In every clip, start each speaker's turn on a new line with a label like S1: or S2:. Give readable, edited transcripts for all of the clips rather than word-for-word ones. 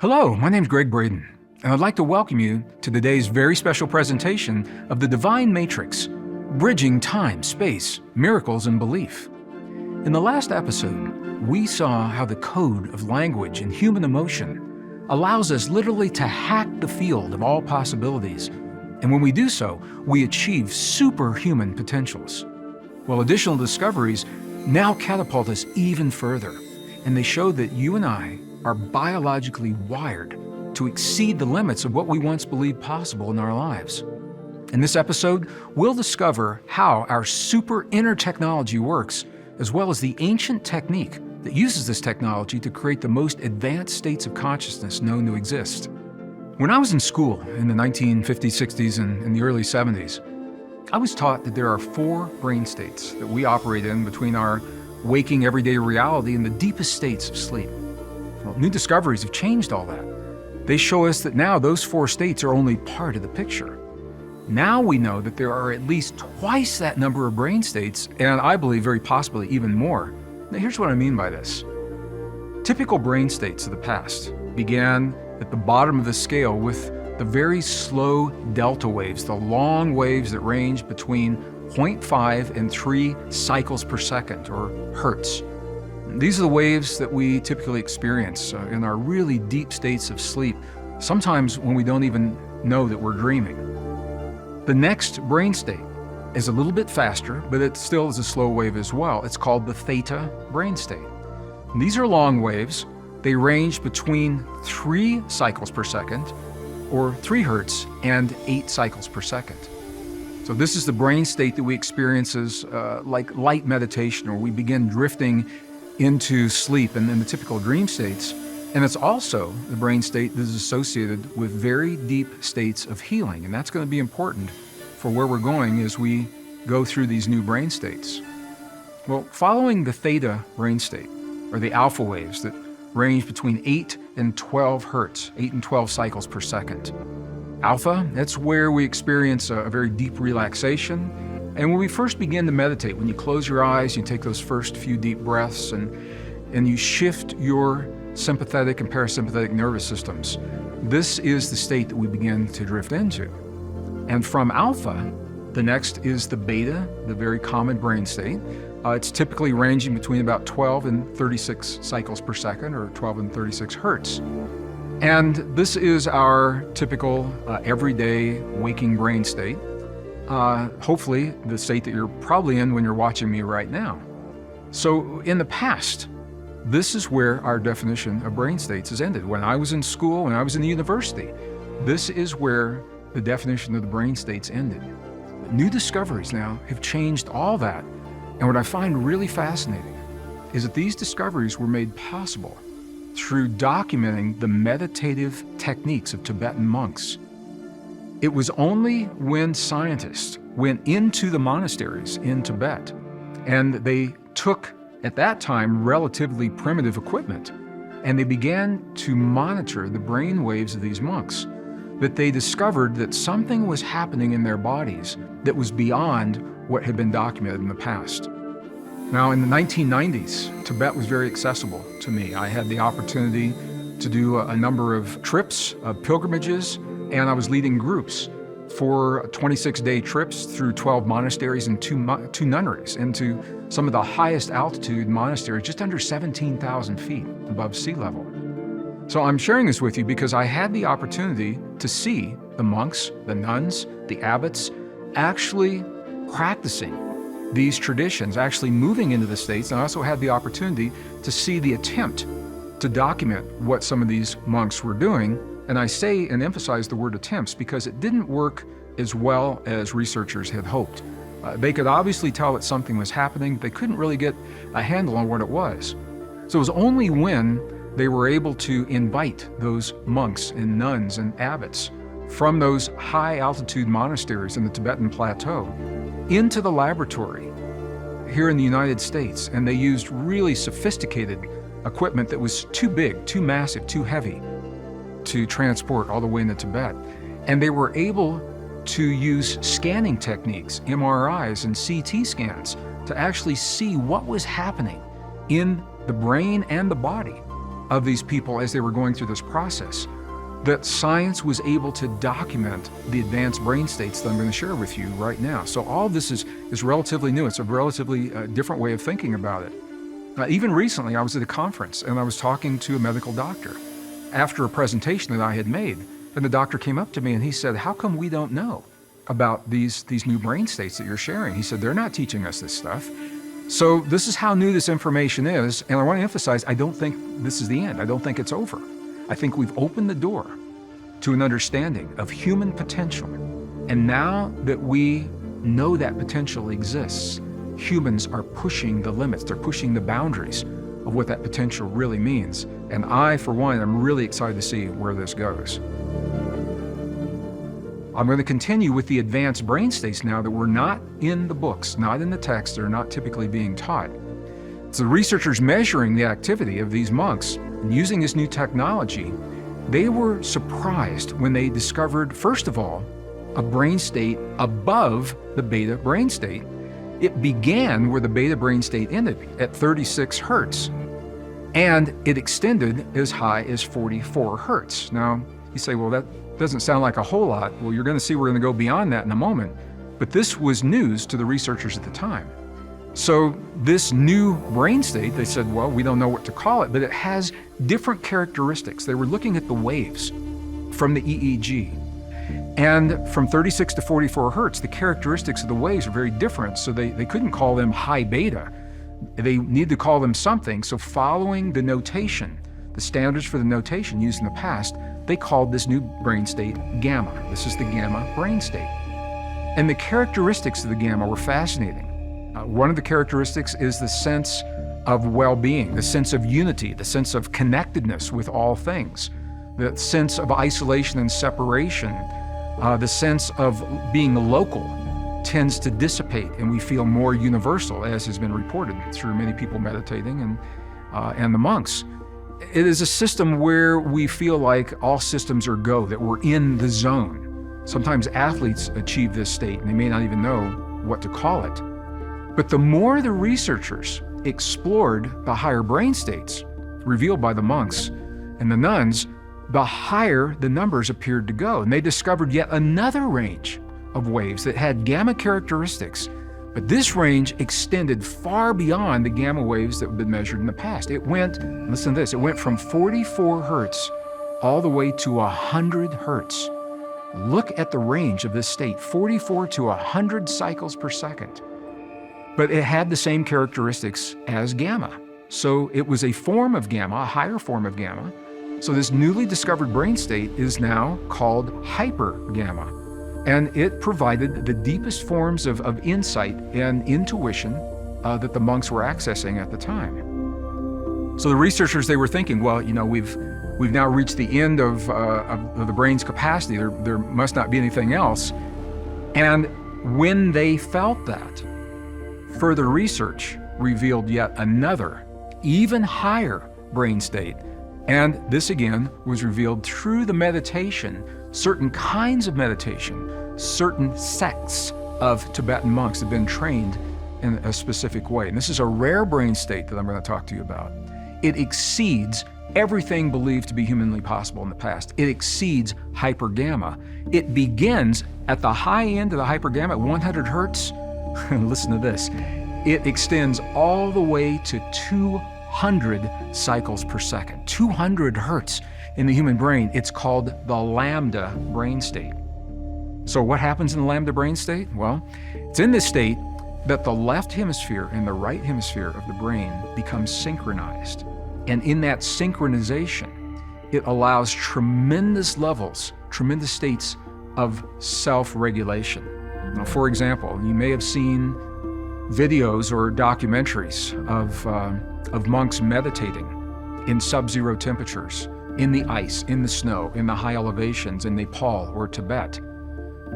S1: Hello, my name's Gregg Braden, and I'd like to welcome you to today's very special presentation of the Divine Matrix, Bridging Time, Space, Miracles, and Belief. In the last episode, we saw how the code of language and human emotion allows us literally to hack the field of all possibilities, and when we do so, we achieve superhuman potentials. Well, additional discoveries now catapult us even further, and they show that you and I are biologically wired to exceed the limits of what we once believed possible in our lives. In this episode, we'll discover how our super inner technology works, as well as the ancient technique that uses this technology to create the most advanced states of consciousness known to exist. When I was in school in the 1950s, 60s, and the early 70s, I was taught that there are 4 brain states that we operate in between our waking everyday reality and the deepest states of sleep. Well, new discoveries have changed all that. They show us that now those 4 states are only part of the picture. Now we know that there are at least twice that number of brain states, and I believe very possibly even more. Now here's what I mean by this. Typical brain states of the past began at the bottom of the scale with the very slow delta waves, the long waves that range between 0.5 and 3 cycles per second, or hertz. These are the waves that we typically experience in our really deep states of sleep, sometimes when we don't even know that we're dreaming. The next brain state is a little bit faster, but it still is a slow wave as well. It's called the theta brain state. And these are long waves. They range between 3 cycles per second, or 3 hertz, and 8 cycles per second. So this is the brain state that we experience as like light meditation, or we begin drifting into sleep and in the typical dream states. And it's also the brain state that is associated with very deep states of healing. And that's going to be important for where we're going as we go through these new brain states. Well, following the theta brain state, or the alpha waves that range between 8 and 12 hertz, 8 and 12 cycles per second. Alpha, that's where we experience a very deep relaxation. And when we first begin to meditate, when you close your eyes, you take those first few deep breaths and you shift your sympathetic and parasympathetic nervous systems, this is the state that we begin to drift into. And from alpha, the next is the beta, the very common brain state. It's typically ranging between about 12 and 36 cycles per second, or 12 and 36 hertz. And this is our typical everyday waking brain state. Hopefully the state that you're probably in when you're watching me right now. So in the past, this is where our definition of brain states has ended. When I was in school, when I was in the university, this is where the definition of the brain states ended. But new discoveries now have changed all that. And what I find really fascinating is that these discoveries were made possible through documenting the meditative techniques of Tibetan monks. It was only when scientists went into the monasteries in Tibet and they took, at that time, relatively primitive equipment, and they began to monitor the brain waves of these monks, that they discovered that something was happening in their bodies that was beyond what had been documented in the past. Now, in the 1990s, Tibet was very accessible to me. I had the opportunity to do a number of trips, pilgrimages, and I was leading groups for 26-day trips through 12 monasteries and two nunneries into some of the highest altitude monasteries, just under 17,000 feet above sea level. So I'm sharing this with you because I had the opportunity to see the monks, the nuns, the abbots actually practicing these traditions, actually moving into the states. And I also had the opportunity to see the attempt to document what some of these monks were doing. And I say and emphasize the word attempts because it didn't work as well as researchers had hoped. They could obviously tell that something was happening. They couldn't really get a handle on what it was. So it was only when they were able to invite those monks and nuns and abbots from those high altitude monasteries in the Tibetan plateau into the laboratory here in the United States. And they used really sophisticated equipment that was too big, too massive, too heavy to transport all the way into Tibet. And they were able to use scanning techniques, MRIs and CT scans, to actually see what was happening in the brain and the body of these people as they were going through this process, that science was able to document the advanced brain states that I'm going to share with you right now. So all of this is relatively new. It's a relatively different way of thinking about it. Even recently, I was at a conference and I was talking to a medical doctor after a presentation that I had made. And the doctor came up to me and he said, "How come we don't know about these new brain states that you're sharing?" He said, "They're not teaching us this stuff." So this is how new this information is. And I want to emphasize, I don't think this is the end. I don't think it's over. I think we've opened the door to an understanding of human potential. And now that we know that potential exists, humans are pushing the limits. They're pushing the boundaries of what that potential really means. And I, for one, am really excited to see where this goes. I'm going to continue with the advanced brain states now that were not in the books, not in the text, they're not typically being taught. So the researchers measuring the activity of these monks and using this new technology, they were surprised when they discovered, first of all, a brain state above the beta brain state. It began where the beta brain state ended, at 36 hertz, and it extended as high as 44 hertz. Now, you say, well, that doesn't sound like a whole lot. Well, you're going to see we're going to go beyond that in a moment. But this was news to the researchers at the time. So this new brain state, they said, well, we don't know what to call it, but it has different characteristics. They were looking at the waves from the EEG. And from 36 to 44 hertz, the characteristics of the waves are very different. So they couldn't call them high beta. They needed to call them something. So following the notation, the standards for the notation used in the past, they called this new brain state gamma. This is the gamma brain state. And the characteristics of the gamma were fascinating. One of the characteristics is the sense of well-being, the sense of unity, the sense of connectedness with all things, the sense of isolation and separation, the sense of being local tends to dissipate and we feel more universal, as has been reported through many people meditating and the monks. It is a system where we feel like all systems are go, that we're in the zone. Sometimes athletes achieve this state and they may not even know what to call it. But the more the researchers explored the higher brain states revealed by the monks and the nuns, the higher the numbers appeared to go. And they discovered yet another range of waves that had gamma characteristics. But this range extended far beyond the gamma waves that had been measured in the past. It went, listen to this, it went from 44 hertz all the way to 100 hertz. Look at the range of this state, 44 to 100 cycles per second. But it had the same characteristics as gamma. So it was a form of gamma, a higher form of gamma. So this newly discovered brain state is now called hyper gamma. And it provided the deepest forms of insight and intuition that the monks were accessing at the time. So the researchers, they were thinking, well, you know, we've now reached the end of the brain's capacity. There must not be anything else. And when they felt that, further research revealed yet another, even higher brain state. And this again was revealed through the meditation, certain kinds of meditation, certain sects of Tibetan monks have been trained in a specific way. And this is a rare brain state that I'm going to talk to you about. It exceeds everything believed to be humanly possible in the past. It exceeds hyper gamma. It begins at the high end of the hyper gamma at 100 hertz. Listen to this. It extends all the way to 200 cycles per second, 200 hertz in the human brain. It's called the Lambda brain state. So what happens in the Lambda brain state? Well, it's in this state that the left hemisphere and the right hemisphere of the brain become synchronized. And in that synchronization, it allows tremendous levels, tremendous states of self-regulation. Now, for example, you may have seen videos or documentaries of monks meditating in sub-zero temperatures, in the ice, in the snow, in the high elevations in Nepal or Tibet.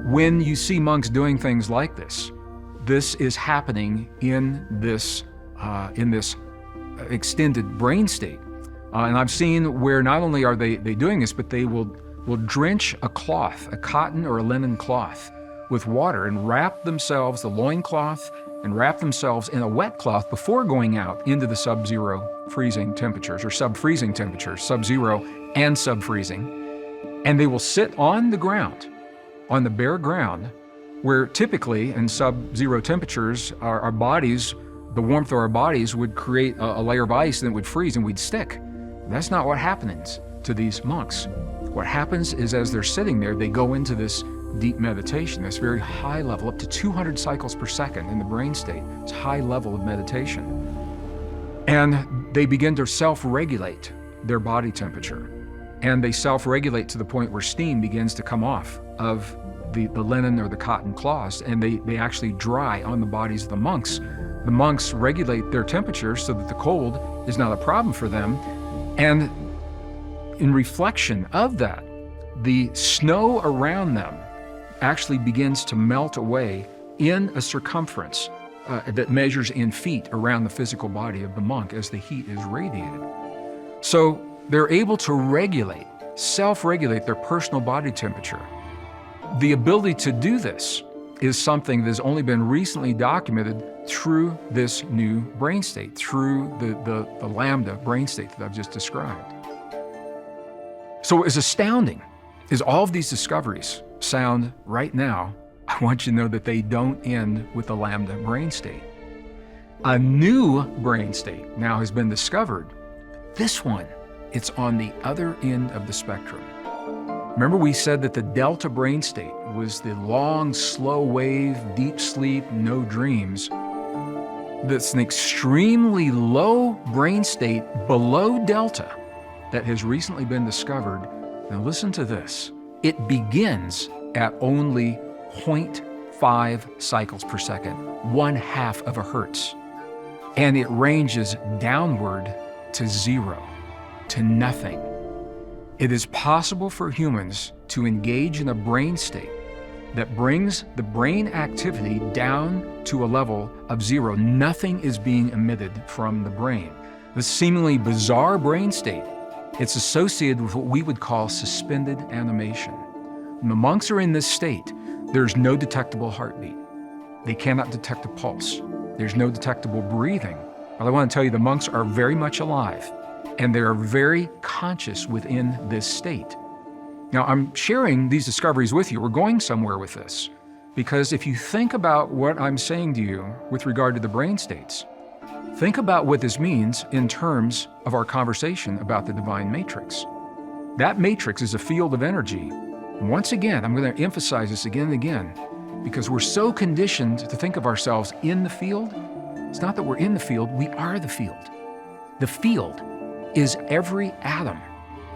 S1: When you see monks doing things like this, this is happening in this extended brain state. And I've seen where not only are they doing this, but they will drench a cloth, a cotton or a linen cloth, with water and wrap themselves, the loincloth and wrap themselves in a wet cloth before going out into the sub-zero freezing temperatures, or sub-freezing temperatures, sub-zero and sub-freezing. And they will sit on the ground, on the bare ground, where typically in sub-zero temperatures, our bodies, the warmth of our bodies would create a layer of ice and it would freeze and we'd stick. That's not what happens to these monks. What happens is as they're sitting there, they go into this deep meditation, this very high level, up to 200 cycles per second in the brain state. It's a high level of meditation. And they begin to self-regulate their body temperature. And they self-regulate to the point where steam begins to come off of the linen or the cotton cloths, and they actually dry on the bodies of the monks. The monks regulate their temperature so that the cold is not a problem for them. And in reflection of that, the snow around them actually begins to melt away in a circumference that measures in feet around the physical body of the monk as the heat is radiated. So they're able to regulate, self-regulate their personal body temperature. The ability to do this is something that has only been recently documented through this new brain state, through the Lambda brain state that I've just described. So as astounding as all of these discoveries sound right now, I want you to know that they don't end with the Lambda brain state. A new brain state now has been discovered. This one, it's on the other end of the spectrum. Remember we said that the delta brain state was the long, slow wave, deep sleep, no dreams. That's an extremely low brain state below delta that has recently been discovered. Now listen to this. It begins at only 0.5 cycles per second, 1/2 of a hertz. And it ranges downward to 0, to nothing. It is possible for humans to engage in a brain state that brings the brain activity down to a level of 0. Nothing is being emitted from the brain. This seemingly bizarre brain state, it's associated with what we would call suspended animation. When the monks are in this state, there's no detectable heartbeat. They cannot detect a pulse. There's no detectable breathing. But I want to tell you, the monks are very much alive, and they are very conscious within this state. Now, I'm sharing these discoveries with you. We're going somewhere with this, because if you think about what I'm saying to you with regard to the brain states, think about what this means in terms of our conversation about the divine matrix. That matrix is a field of energy. And once again, I'm going to emphasize this again and again, because we're so conditioned to think of ourselves in the field. It's not that we're in the field, we are the field. The field is every atom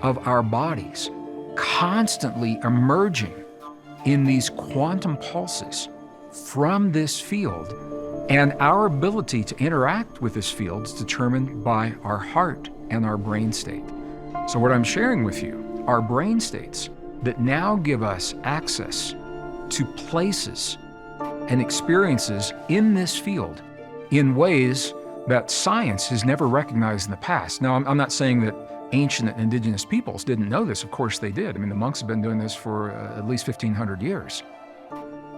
S1: of our bodies constantly emerging in these quantum pulses from this field, and our ability to interact with this field is determined by our heart and our brain state. So what I'm sharing with you are brain states that now give us access to places and experiences in this field in ways that science has never recognized in the past. Now, I'm not saying that ancient and indigenous peoples didn't know this. Of course they did. I mean, the monks have been doing this for at least 1,500 years.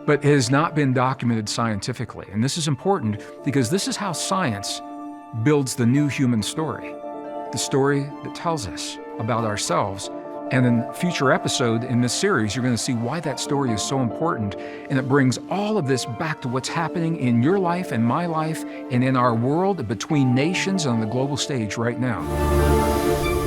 S1: But it has not been documented scientifically. And this is important because this is how science builds the new human story, the story that tells us about ourselves. And in a future episode in this series, you're going to see why that story is so important. And it brings all of this back to what's happening in your life and my life and in our world, between nations and on the global stage right now.